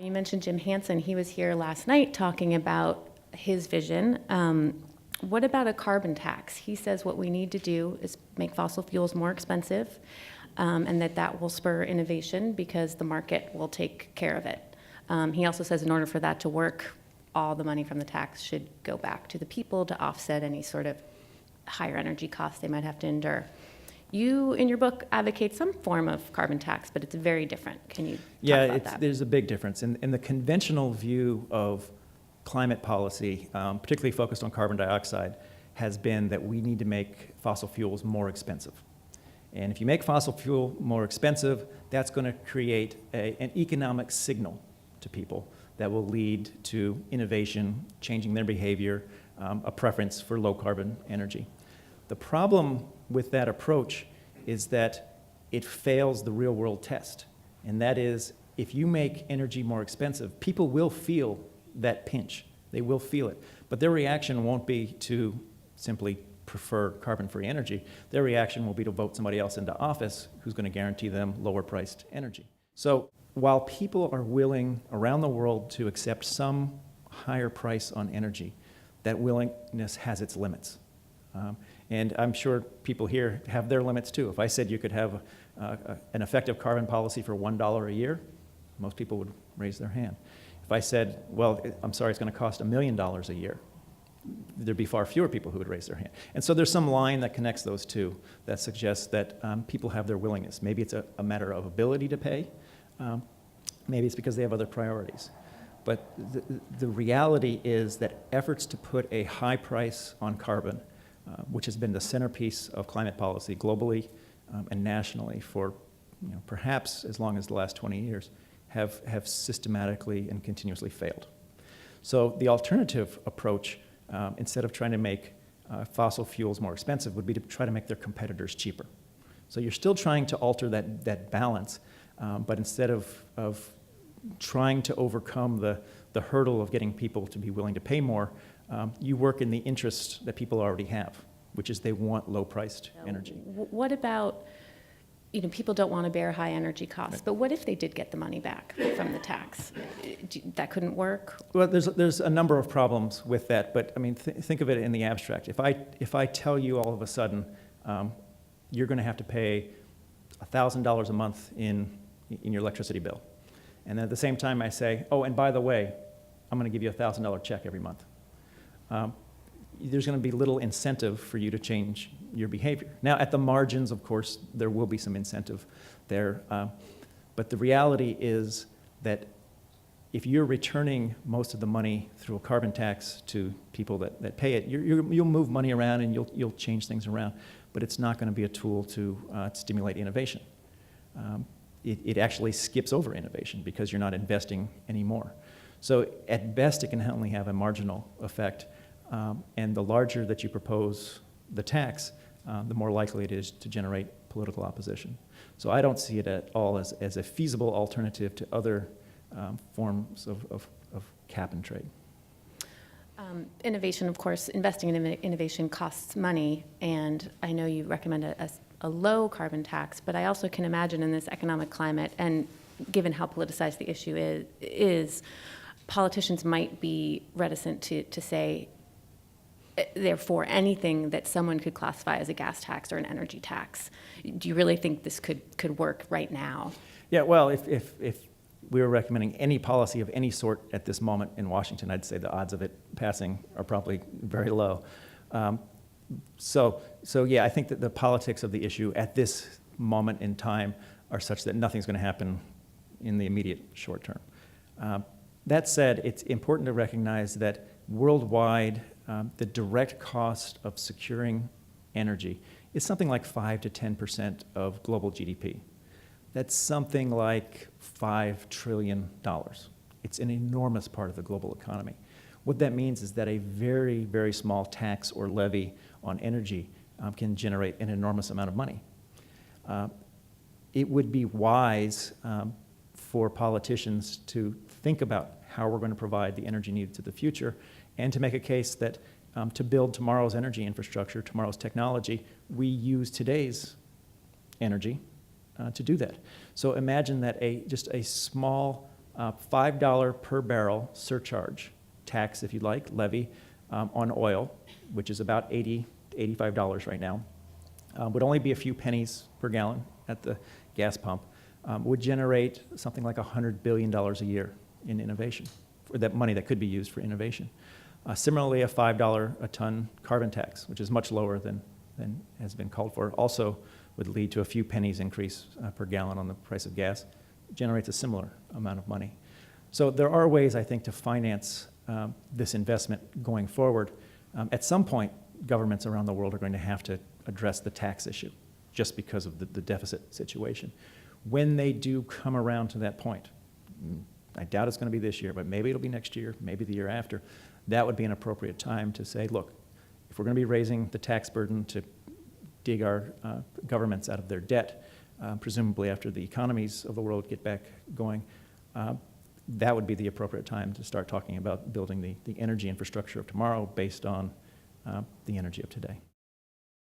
You mentioned Jim Hansen. He was here last night talking about his vision. What about a carbon tax? He says what we need to do is make fossil fuels more expensive, and that will spur innovation because the market will take care of it. He also says in order for that to work, all the money from the tax should go back to the people to offset any sort of higher energy costs they might have to endure. You, in your book, advocate some form of carbon tax, but it's very different. Can you talk about that? There's a big difference. In the conventional view of climate policy, particularly focused on carbon dioxide, has been that we need to make fossil fuels more expensive. And if you make fossil fuel more expensive, that's going to create an economic signal to people that will lead to innovation, changing their behavior, a preference for low carbon energy. The problem with that approach is that it fails the real world test. And that is, if you make energy more expensive, people will feel that pinch. They will feel it. But their reaction won't be to simply prefer carbon-free energy. Their reaction will be to vote somebody else into office who's going to guarantee them lower priced energy. So while people are willing around the world to accept some higher price on energy, that willingness has its limits. And I'm sure people here have their limits too. If I said you could have an effective carbon policy for $1 a year, most people would raise their hand. If I said, well, I'm sorry, it's going to cost $1 million a year, there'd be far fewer people who would raise their hand. And so there's some line that connects those two that suggests that people have their willingness. Maybe it's a matter of ability to pay. Maybe it's because they have other priorities. But the reality is that efforts to put a high price on carbon, which has been the centerpiece of climate policy globally and nationally for perhaps as long as the last 20 years, have systematically and continuously failed. So the alternative approach, instead of trying to make fossil fuels more expensive, would be to try to make their competitors cheaper. So you're still trying to alter that balance, but instead of trying to overcome the hurdle of getting people to be willing to pay more, you work in the interest that people already have, which is they want low-priced energy. What about, people don't want to bear high energy costs, right. But what if they did get the money back from the tax? That couldn't work? Well, there's a number of problems with that, but I mean, think of it in the abstract. If I tell you all of a sudden you're going to have to pay $1,000 a month in your electricity bill, and then at the same time I say, oh, and by the way, I'm going to give you a $1,000 check every month. There's going to be little incentive for you to change your behavior. Now, at the margins, of course, there will be some incentive there, but the reality is that if you're returning most of the money through a carbon tax to people that pay it, you'll move money around and you'll change things around, but it's not going to be a tool to stimulate innovation. It actually skips over innovation because you're not investing anymore. So at best, it can only have a marginal effect, and the larger that you propose the tax, the more likely it is to generate political opposition. So I don't see it at all as a feasible alternative to other forms of cap and trade. Innovation, of course, investing in innovation costs money, and I know you recommend a low carbon tax, but I also can imagine in this economic climate, and given how politicized the issue is politicians might be reticent to say, therefore, anything that someone could classify as a gas tax or an energy tax. Do you really think this could work right now? Yeah, well, if we were recommending any policy of any sort at this moment in Washington, I'd say the odds of it passing are probably very low. So yeah, I think that the politics of the issue at this moment in time are such that nothing's going to happen in the immediate short term. That said, it's important to recognize that worldwide, the direct cost of securing energy is something like 5 to 10% of global GDP. That's something like $5 trillion. It's an enormous part of the global economy. What that means is that a very, very small tax or levy on energy can generate an enormous amount of money. It would be wise for politicians to think about how we're going to provide the energy needed to the future, and to make a case that to build tomorrow's energy infrastructure, tomorrow's technology, we use today's energy to do that. So imagine that just a small $5 per barrel surcharge, tax if you like, levy on oil, which is about $80 to $85 right now, would only be a few pennies per gallon at the gas pump, would generate something like $100 billion a year in innovation, for that money that could be used for innovation. Similarly, a $5 a ton carbon tax, which is much lower than has been called for, also would lead to a few pennies increase per gallon on the price of gas. It generates a similar amount of money. So there are ways, I think, to finance this investment going forward. At some point, governments around the world are going to have to address the tax issue just because of the deficit situation. When they do come around to that point, I doubt it's going to be this year, but maybe it'll be next year, maybe the year after, that would be an appropriate time to say, look, if we're going to be raising the tax burden to dig our governments out of their debt, presumably after the economies of the world get back going, that would be the appropriate time to start talking about building the energy infrastructure of tomorrow based on the energy of today.